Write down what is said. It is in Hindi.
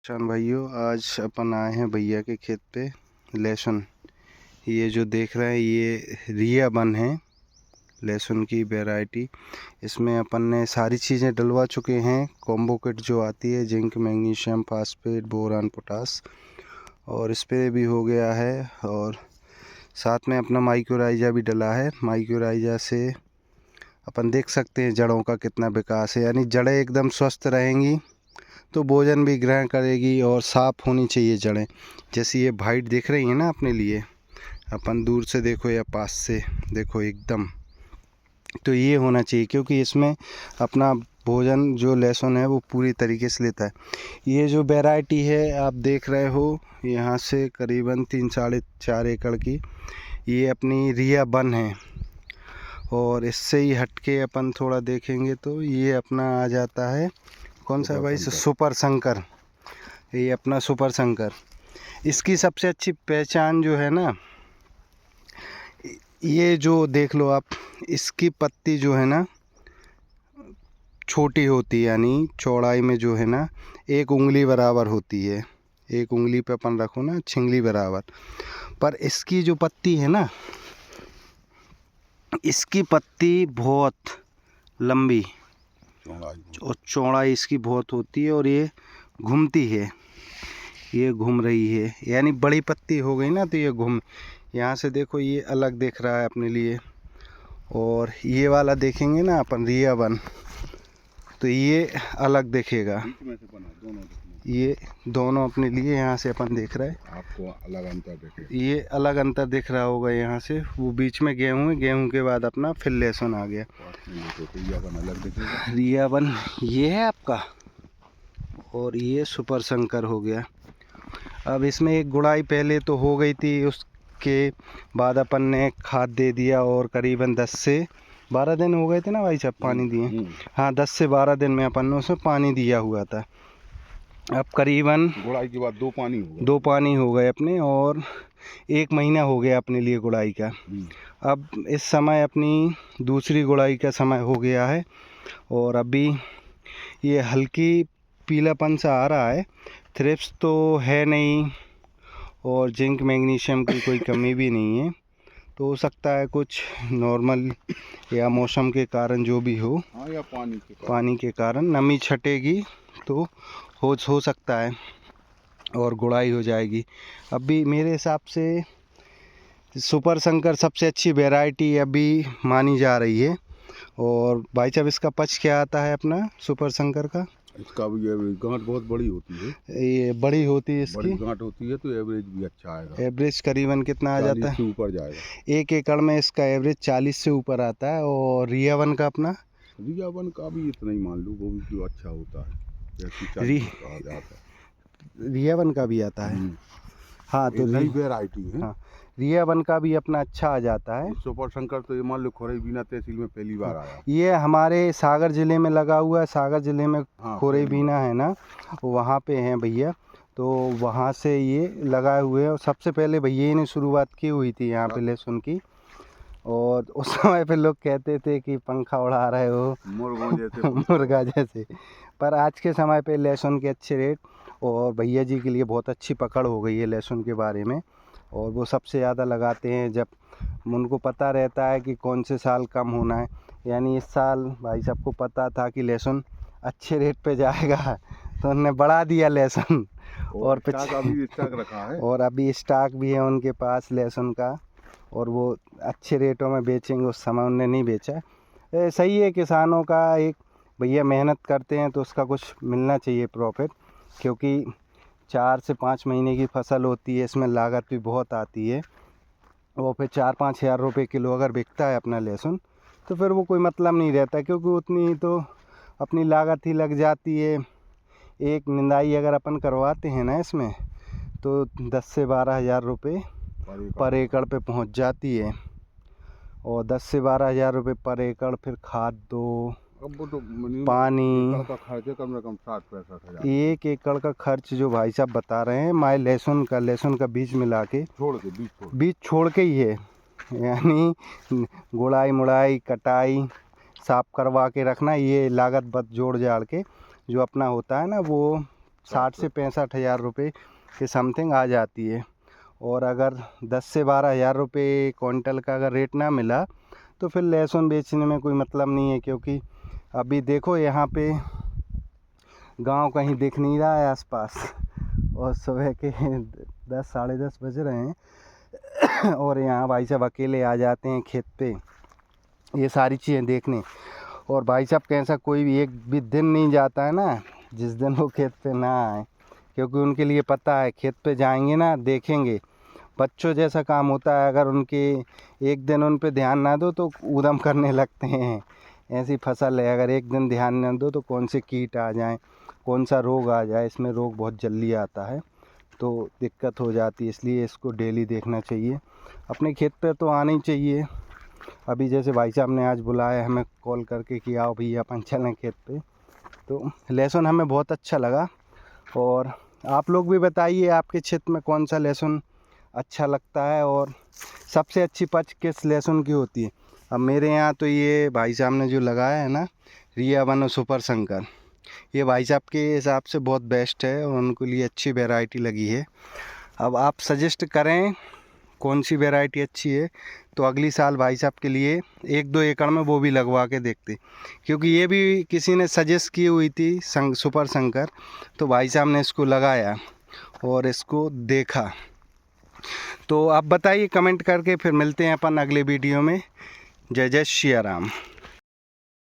किसान भाइयों, आज अपन आए हैं भैया के खेत पे लहसुन। ये जो देख रहे हैं ये रिया वन है, लहसुन की वैरायटी। इसमें अपन ने सारी चीज़ें डलवा चुके हैं। कॉम्बो किट जो आती है, zinc, magnesium, phosphate, boron, potash, और स्प्रे भी हो गया है। और साथ में अपना माइक्रोराइजा भी डला है। माइक्रोराइजा से अपन देख सकते हैं जड़ों का कितना विकास है, यानी जड़ें एकदम स्वस्थ रहेंगी तो भोजन भी ग्रहण करेगी और साफ़ होनी चाहिए जड़ें। जैसे ये वाइट दिख रही है ना अपने लिए, अपन दूर से देखो या पास से देखो एकदम, तो ये होना चाहिए, क्योंकि इसमें अपना भोजन जो लहसुन है वो पूरी तरीके से लेता है। ये जो वैरायटी है आप देख रहे हो, यहाँ से करीबन 3-4.5 एकड़ की ये अपनी रिया वन है। और इससे ही हटके अपन थोड़ा देखेंगे तो ये अपना आ जाता है, कौन सा है भाई, सुपर शंकर। ये अपना सुपर शंकर। इसकी सबसे अच्छी पहचान जो है ना, ये जो देख लो आप, इसकी पत्ती जो है ना छोटी होती है, यानी चौड़ाई में जो है ना 1 उंगली बराबर होती है। 1 उंगली पे अपन रखो ना, छिंगली बराबर। पर इसकी जो पत्ती है ना, इसकी पत्ती बहुत लंबी और चौड़ाई इसकी बहुत होती है, और ये घूमती है, ये घूम रही है, यानी बड़ी पत्ती हो गई ना तो ये घूम, यहाँ से देखो ये अलग दिख रहा है अपने लिए। और ये वाला देखेंगे ना अपन रिया वन, तो ये अलग दिखेगा। ये दोनों अपने लिए यहाँ से अपन देख रहे हैं, आपको अलग अंतर दिखे। ये अलग अंतर दिख रहा होगा यहाँ से। वो बीच में गेहूँ है, गेहूँ के बाद अपना फिर लहसुन आ गया। रिया वन ये है आपका, और ये सुपर शंकर हो गया। अब इसमें एक गुड़ाई पहले तो हो गई थी, उसके बाद अपन ने खाद दे दिया, और करीबन 10 से 12 दिन हो गए थे ना भाई साहब पानी दिए। हाँ, 10 से 12 दिन में अपन ने उसमें पानी दिया हुआ था। अब करीबन गुड़ाई के बाद 2 पानी हो गए अपने, और 1 महीना हो गया अपने लिए गुड़ाई का। अब इस समय अपनी दूसरी गुड़ाई का समय हो गया है, और अभी ये हल्की पीलापन सा आ रहा है। थ्रिप्स तो है नहीं, और जिंक मैग्नीशियम की कोई कमी भी नहीं है। तो हो सकता है कुछ नॉर्मल या मौसम के कारण जो भी हो, या पानी के कारण नमी छटेगी तो हो सकता है, और गुड़ाई हो जाएगी। अभी मेरे हिसाब से सुपर शंकर सबसे अच्छी वैरायटी अभी मानी जा रही है। और भाई साहब इसका पच क्या आता है अपना सुपर शंकर का? इसका भी गांठ बहुत बड़ी होती है। ये बड़ी होती है, इसकी बड़ी गांठ होती है, तो एवरेज भी अच्छा आएगा। एवरेज करीबन कितना आ जाता है? 40 से ऊपर जाएगा। 1 एकड़ में इसका एवरेज 40 से ऊपर आता है। और रिया वन का अपना, रिया वन का भी इतना ही मान लो, वो भी जो अच्छा होता है, रिया वन का भी आता है। हाँ, तो नई वैरायटी है। हाँ, रिया वन का भी अपना अच्छा आ जाता है। सुपर शंकर तो ये मान लो खोरेबीना तहसील में पहली बार आया। ये हमारे सागर ज़िले में लगा हुआ है। सागर ज़िले में खोरेबीना है ना, वहाँ पे हैं भैया, तो वहाँ से ये लगाए हुए हैं। और सबसे पहले भैया ने शुरुआत की हुई थी यहाँ पे लहसुन की। और उस समय पे लोग कहते थे कि पंखा उड़ा रहे हो मुर्गों जैसे मुर्गा जैसे। पर आज के समय पे लहसुन के अच्छे रेट, और भैया जी के लिए बहुत अच्छी पकड़ हो गई है लहसुन के बारे में। और वो सबसे ज़्यादा लगाते हैं जब उनको पता रहता है कि कौन से साल कम होना है। यानी इस साल भाई सबको पता था कि लहसुन अच्छे रेट पे जाएगा, तो उन्होंने बढ़ा दिया लहसुन। और अभी स्टॉक रखा है, और अभी स्टॉक भी है उनके पास लहसुन का, और वो अच्छे रेटों में बेचेंगे। उस समय उनने नहीं बेचा। सही है, किसानों का एक भैया मेहनत करते हैं तो उसका कुछ मिलना चाहिए प्रॉफिट, क्योंकि 4 से 5 महीने की फसल होती है, इसमें लागत भी बहुत आती है। और फिर 4-5 हज़ार रुपये किलो अगर बिकता है अपना लहसुन, तो फिर वो कोई मतलब नहीं रहता, क्योंकि उतनी ही तो अपनी लागत ही लग जाती है। एक निंदाई अगर अपन करवाते हैं ना इसमें, तो 10 से 12 हज़ार रुपये पर एकड़ पे पहुंच जाती है। और 10 से 12 हज़ार रुपये पर एकड़, फिर खाद दो, पानी, का खर्च कम से कम 60-65 हज़ार। 1 एकड़ का खर्च जो भाई साहब बता रहे हैं, माय लहसुन का बीज मिला के, बीज छोड़ के ही है। यानी गुड़ाई मुड़ाई कटाई साफ करवा के रखना, ये लागत बद जोड़ जाड़ के जो अपना होता है ना, वो 60 से 65,000 रुपये के समथिंग आ जाती है। और अगर 10 से 12,000 रुपये क्विंटल का अगर रेट ना मिला तो फिर लहसुन बेचने में कोई मतलब नहीं है, क्योंकि अभी देखो यहाँ पे गांव कहीं दिख नहीं रहा है आसपास, और सुबह के 10 साढ़े 10 बज रहे हैं और यहाँ भाई साहब अकेले आ जाते हैं खेत पे ये सारी चीज़ें देखने। और भाई साहब कैसा कोई भी एक भी दिन नहीं जाता है ना जिस दिन वो खेत पे ना आए, क्योंकि उनके लिए पता है खेत पे जाएंगे ना, देखेंगे, बच्चों जैसा काम होता है। अगर उनके एक दिन उन पे ध्यान ना दो तो ऊधम करने लगते हैं। ऐसी फसल है, अगर एक दिन ध्यान ना दो तो कौन से कीट आ जाएं, कौन सा रोग आ जाए, इसमें रोग बहुत जल्दी आता है तो दिक्कत हो जाती है। इसलिए इसको डेली देखना चाहिए, अपने खेत पे तो आना ही चाहिए। अभी जैसे भाई साहब ने आज बुलाया हमें कॉल करके कि आओ भैया अपन चलें खेत पे, तो लहसुन हमें बहुत अच्छा लगा। और आप लोग भी बताइए आपके क्षेत्र में कौन सा लहसुन अच्छा लगता है और सबसे अच्छी पच किस लहसुन की होती है। अब मेरे यहाँ तो ये भाई साहब ने जो लगाया है ना रिया 1 और सुपर शंकर, ये भाई साहब के हिसाब से बहुत बेस्ट है और उनको लिए अच्छी वैरायटी लगी है। अब आप सजेस्ट करें कौन सी वैरायटी अच्छी है तो अगली साल भाई साहब के लिए 1-2 एकड़ में वो भी लगवा के देखते, क्योंकि ये भी किसी ने सजेस्ट की हुई थी सुपर शंकर, तो भाई साहब ने इसको लगाया और इसको देखा। तो आप बताइए कमेंट करके, फिर मिलते हैं अपन अगले वीडियो में। जय जय श्री राम।